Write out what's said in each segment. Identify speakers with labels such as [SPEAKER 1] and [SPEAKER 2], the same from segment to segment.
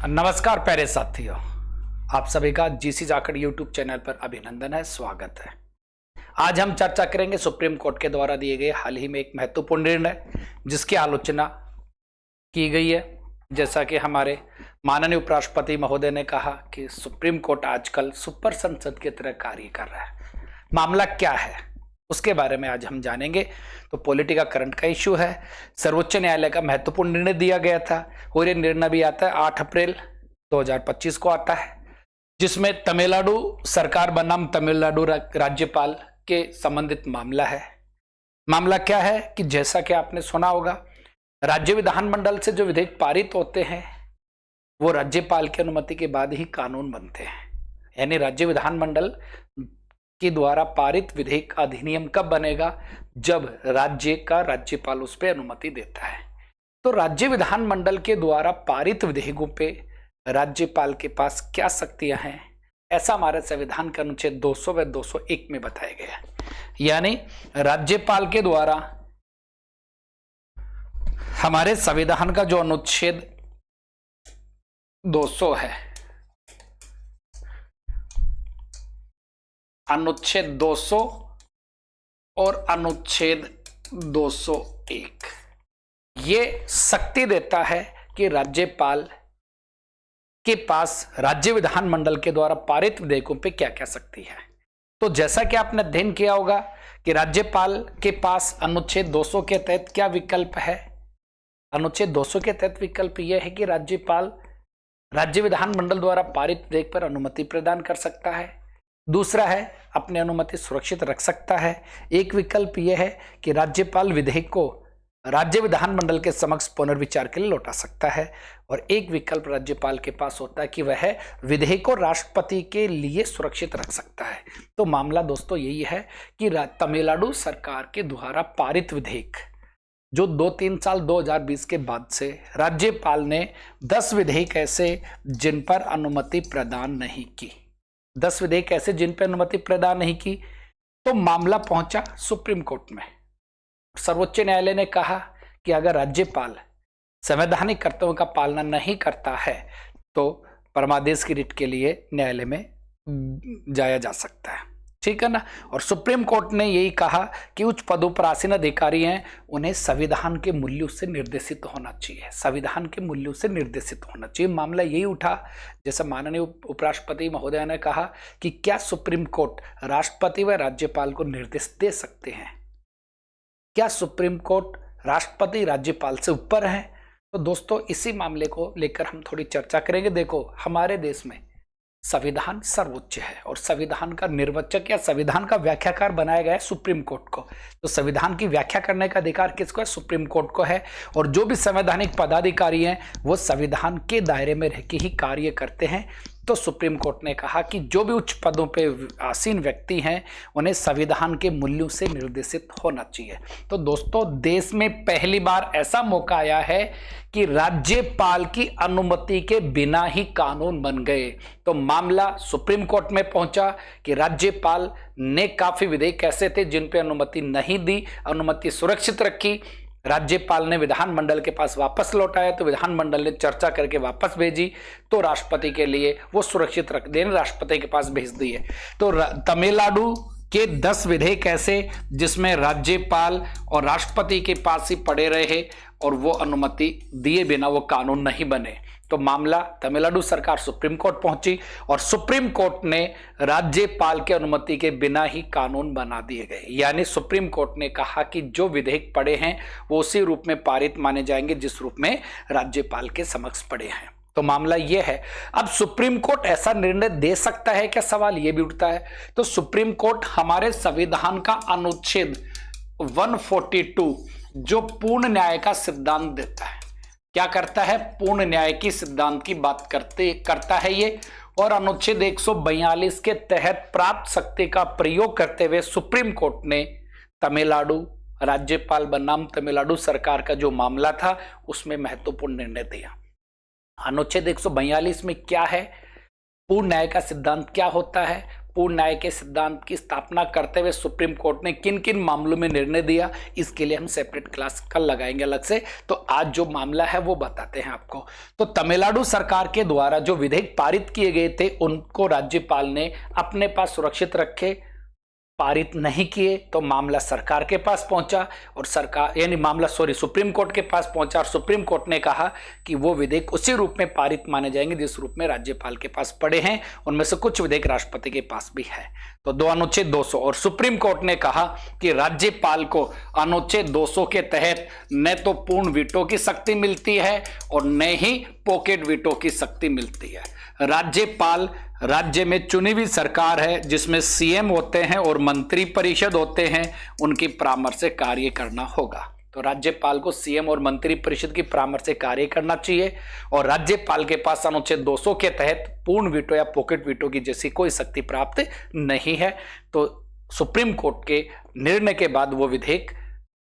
[SPEAKER 1] नमस्कार प्यारे साथियों, आप सभी का जीसी जाखड़ यूट्यूब चैनल पर अभिनंदन है, स्वागत है। आज हम चर्चा करेंगे सुप्रीम कोर्ट के द्वारा दिए गए हाल ही में एक महत्वपूर्ण निर्णय जिसकी आलोचना की गई है। जैसा कि हमारे माननीय उपराष्ट्रपति महोदय ने कहा कि सुप्रीम कोर्ट आजकल सुपर संसद की तरह कार्य कर रहा है। मामला क्या है उसके बारे में आज हम जानेंगे। तो पॉलिटिका करंट का इश्यू है। सर्वोच्च न्यायालय का महत्वपूर्ण निर्णय दिया गया था और ये निर्णय भी आता है 8 अप्रैल 2025 को आता है, जिसमें तमिलनाडु सरकार बनाम तमिलनाडु राज्यपाल के संबंधित मामला है। मामला क्या है कि जैसा कि आपने सुना होगा, राज्य विधानमंडल से जो विधेयक पारित होते हैं वो राज्यपाल की अनुमति के बाद ही कानून बनते हैं। यानी राज्य विधानमंडल के द्वारा पारित विधेयक अधिनियम कब बनेगा? जब राज्य का राज्यपाल उस पर अनुमति देता है। तो राज्य विधानमंडल के द्वारा पारित विधेयकों पे राज्यपाल के पास क्या शक्तियां हैं, ऐसा हमारे संविधान के अनुच्छेद 200 व 201 में बताया गया है। यानी राज्यपाल के द्वारा हमारे संविधान का जो अनुच्छेद 200 है, अनुच्छेद 200 और अनुच्छेद 201 ये शक्ति देता है कि राज्यपाल के पास राज्य विधानमंडल के द्वारा पारित विधेयकों पे क्या क्या शक्ति है। तो जैसा कि आपने अध्ययन किया होगा कि राज्यपाल के पास अनुच्छेद 200 के तहत क्या विकल्प है। अनुच्छेद 200 के तहत विकल्प यह है कि राज्यपाल राज्य विधानमंडल द्वारा पारित विधेयक पर अनुमति प्रदान कर सकता है। दूसरा है अपनी अनुमति सुरक्षित रख सकता है। एक विकल्प यह है कि राज्यपाल विधेयक को राज्य विधानमंडल के समक्ष पुनर्विचार के लिए लौटा सकता है। और एक विकल्प राज्यपाल के पास होता है कि वह विधेयक को राष्ट्रपति के लिए सुरक्षित रख सकता है। तो मामला दोस्तों यही है कि तमिलनाडु सरकार के द्वारा पारित विधेयक जो 2-3 साल 2020 के बाद से राज्यपाल ने 10 विधेयक ऐसे जिन पर अनुमति प्रदान नहीं की, 10 विधेयक ऐसे जिन पर अनुमति प्रदान नहीं की, तो मामला पहुंचा सुप्रीम कोर्ट में। सर्वोच्च न्यायालय ने कहा कि अगर राज्यपाल संवैधानिक कर्तव्यों का पालना नहीं करता है तो परमादेश की रिट के लिए न्यायालय में जाया जा सकता है, ठीक है ना। और सुप्रीम कोर्ट ने यही कहा कि उच्च पदों पर आसीन अधिकारी हैं, उन्हें संविधान के मूल्यों से निर्देशित होना चाहिए, संविधान के मूल्यों से निर्देशित होना चाहिए। मामला यही उठा, जैसे माननीय उपराष्ट्रपति महोदय ने कहा कि क्या सुप्रीम कोर्ट राष्ट्रपति व राज्यपाल को निर्देश दे सकते हैं? क्या सुप्रीम कोर्ट राष्ट्रपति राज्यपाल से ऊपर है? तो दोस्तों इसी मामले को लेकर हम थोड़ी चर्चा करेंगे। देखो, हमारे देश में संविधान सर्वोच्च है और संविधान का निर्वचक या संविधान का व्याख्याकार बनाया गया है सुप्रीम कोर्ट को। तो संविधान की व्याख्या करने का अधिकार किसको है? सुप्रीम कोर्ट को है। और जो भी संवैधानिक पदाधिकारी हैं वो संविधान के दायरे में रह के ही कार्य करते हैं। तो सुप्रीम कोर्ट ने कहा कि जो भी उच्च पदों पे आसीन व्यक्ति हैं उन्हें संविधान के मूल्यों से निर्देशित होना चाहिए। तो दोस्तों देश में पहली बार ऐसा मौका आया है कि राज्यपाल की अनुमति के बिना ही कानून बन गए। तो मामला सुप्रीम कोर्ट में पहुंचा कि राज्यपाल ने काफी विधेयक ऐसे थे जिन पे अनुमति नहीं दी, अनुमति सुरक्षित रखी। राज्यपाल ने विधानमंडल के पास वापस लौटाया तो विधानमंडल ने चर्चा करके वापस भेजी, तो राष्ट्रपति के लिए वो सुरक्षित रख देने राष्ट्रपति के पास भेज दिए। तो तमिलनाडु के 10 विधेयक ऐसे जिसमें राज्यपाल और राष्ट्रपति के पास ही पड़े रहे और वो अनुमति दिए बिना वो कानून नहीं बने। तो मामला तमिलनाडु सरकार सुप्रीम कोर्ट पहुंची और सुप्रीम कोर्ट ने राज्यपाल की अनुमति के बिना ही कानून बना दिए गए। यानी सुप्रीम कोर्ट ने कहा कि जो विधेयक पड़े हैं वो उसी रूप में पारित माने जाएंगे जिस रूप में राज्यपाल के समक्ष पड़े हैं। तो मामला यह है। अब सुप्रीम कोर्ट ऐसा निर्णय दे सकता है क्या? सवाल यह भी उठता है। तो सुप्रीम कोर्ट हमारे संविधान का अनुच्छेद 142 जो पूर्ण न्याय का सिद्धांत देता है, क्या करता है? पूर्ण न्याय की सिद्धांत की बात करता है ये। और अनुच्छेद 142 के तहत प्राप्त शक्ति का प्रयोग करते हुए सुप्रीम कोर्ट ने तमिलनाडु राज्यपाल बनाम तमिलनाडु सरकार का जो मामला था उसमें महत्वपूर्ण निर्णय दिया। अनुच्छेद 142 में क्या है? पूर्ण न्याय का सिद्धांत क्या होता है? पूर्ण न्याय के सिद्धांत की स्थापना करते हुए सुप्रीम कोर्ट ने किन किन मामलों में निर्णय दिया, इसके लिए हम सेपरेट क्लास कल लगाएंगे अलग से। तो आज जो मामला है वो बताते हैं आपको। तो तमिलनाडु सरकार के द्वारा जो विधेयक पारित किए गए थे उनको राज्यपाल ने अपने पास सुरक्षित रखे, पारित नहीं किए तो मामला सरकार के पास पहुंचा और सरकार यानी मामला सुप्रीम कोर्ट के पास पहुंचा और सुप्रीम कोर्ट ने कहा कि वो विधेयक उसी रूप में पारित माने जाएंगे जिस रूप में राज्यपाल के पास पड़े हैं। उनमें से कुछ विधेयक राष्ट्रपति के पास भी है। तो दो अनुच्छेद 200 और सुप्रीम कोर्ट ने कहा कि राज्यपाल को अनुच्छेद 200 के तहत न तो पूर्ण वीटो की शक्ति मिलती है और न ही पॉकेट वीटो की शक्ति मिलती है। राज्यपाल राज्य में चुनी हुई सरकार है जिसमें सीएम होते हैं और मंत्री परिषद होते हैं, उनकी परामर्श से कार्य करना होगा। तो राज्यपाल को सीएम और मंत्री परिषद की परामर्श से कार्य करना चाहिए और राज्यपाल के पास अनुच्छेद 200 के तहत पूर्ण वीटो या पॉकेट वीटो की जैसी कोई शक्ति प्राप्त नहीं है। तो सुप्रीम कोर्ट के निर्णय के बाद वो विधेयक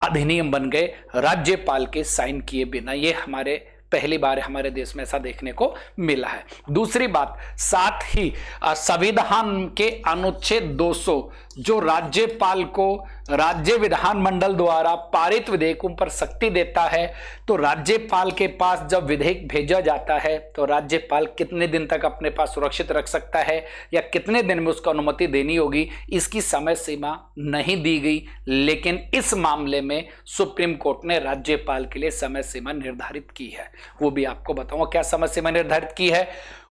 [SPEAKER 1] अधिनियम बन गए राज्यपाल के साइन किए बिना। ये हमारे पहली बार हमारे देश में ऐसा देखने को मिला है। दूसरी बात, साथ ही संविधान के अनुच्छेद 200 जो राज्यपाल को राज्य विधानमंडल द्वारा पारित विधेयकों पर शक्ति देता है, तो राज्यपाल के पास जब विधेयक भेजा जाता है तो राज्यपाल कितने दिन तक अपने पास सुरक्षित रख सकता है या कितने दिन में उसको अनुमति देनी होगी, इसकी समय सीमा नहीं दी गई। लेकिन इस मामले में सुप्रीम कोर्ट ने राज्यपाल के लिए समय सीमा निर्धारित की है। वो भी आपको बताऊंगा क्या समय सीमा निर्धारित की है।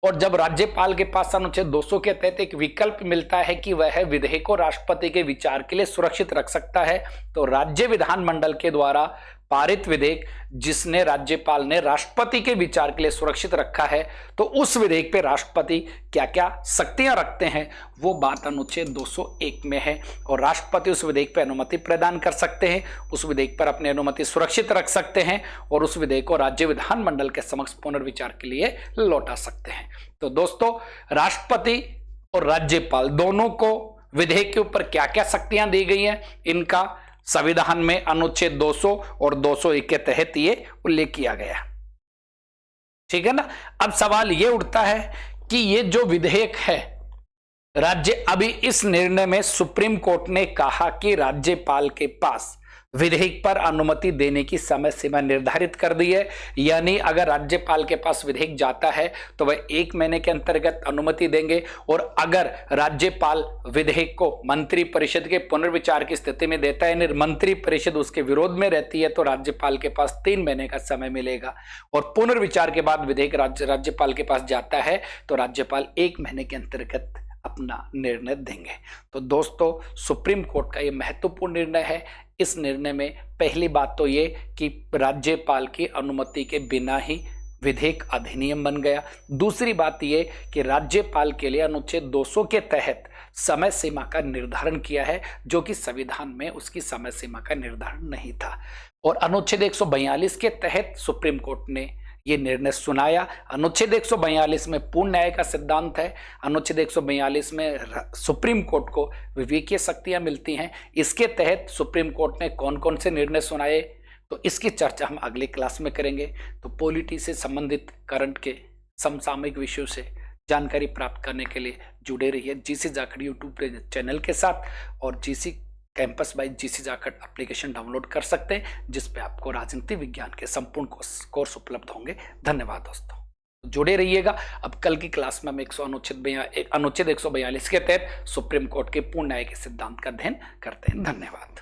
[SPEAKER 1] और जब राज्यपाल के पास अनुच्छेद 200 के तहत एक विकल्प मिलता है कि वह विधेयक को राष्ट्रपति के विचार के लिए सुरक्षित रख सकता है, तो राज्य विधानमंडल के द्वारा पारित विधेयक जिसने राज्यपाल ने राष्ट्रपति के विचार के लिए सुरक्षित रखा है, तो उस विधेयक पे राष्ट्रपति क्या क्या शक्तियां रखते हैं वो बात अनुच्छेद 201 में है। और राष्ट्रपति उस विधेयक पे अनुमति प्रदान कर सकते हैं, उस विधेयक पर अपनी अनुमति सुरक्षित रख सकते हैं और उस विधेयक को राज्य विधानमंडल के समक्ष पुनर्विचार के लिए लौटा सकते हैं। तो दोस्तों, राष्ट्रपति और राज्यपाल दोनों को विधेयक के ऊपर क्या क्या शक्तियां दी गई हैं, इनका संविधान में अनुच्छेद 200 और 201 के तहत ये उल्लेख किया गया। ठीक है ना। अब सवाल ये उठता है कि ये जो विधेयक है अभी इस निर्णय में सुप्रीम कोर्ट ने कहा कि राज्यपाल के पास विधेयक पर अनुमति देने की समय सीमा निर्धारित कर दी है, यानी अगर राज्यपाल के पास विधेयक जाता है तो वह 1 महीने के अंतर्गत अनुमति देंगे और अगर राज्यपाल विधेयक को मंत्री परिषद के पुनर्विचार की स्थिति में देता है, मंत्री परिषद उसके विरोध में रहती है, तो राज्यपाल के पास 3 महीने का समय मिलेगा और पुनर्विचार के बाद विधेयक राज्यपाल के पास जाता है तो राज्यपाल 1 महीने के अंतर्गत अपना निर्णय देंगे। तो दोस्तों, सुप्रीम कोर्ट का यह महत्वपूर्ण निर्णय है। इस निर्णय में पहली बात तो ये कि राज्यपाल की अनुमति के बिना ही विधेयक अधिनियम बन गया। दूसरी बात ये कि राज्यपाल के लिए अनुच्छेद 200 के तहत समय सीमा का निर्धारण किया है, जो कि संविधान में उसकी समय सीमा का निर्धारण नहीं था। और अनुच्छेद 142 के तहत सुप्रीम कोर्ट ने ये निर्णय सुनाया। अनुच्छेद 142 में पूर्ण न्याय का सिद्धांत है। अनुच्छेद 142 में सुप्रीम कोर्ट को विवेकीय शक्तियां मिलती हैं। इसके तहत सुप्रीम कोर्ट ने कौन कौन से निर्णय सुनाए, तो इसकी चर्चा हम अगली क्लास में करेंगे। तो पॉलिटी से संबंधित करंट के समसामयिक विषयों से जानकारी प्राप्त करने के लिए जुड़े रहिए जीसी जाखड़ यूट्यूब चैनल के साथ और GC campus by GC Jakhar application download कर सकते हैं, जिस पे आपको राजनीति विज्ञान के संपूर्ण कोर्स उपलब्ध होंगे। धन्यवाद दोस्तों, जुड़े रहिएगा। अब कल की क्लास में हम अनुच्छेद 142 के तहत सुप्रीम कोर्ट के पूर्ण न्याय के सिद्धांत का अध्ययन करते हैं। धन्यवाद।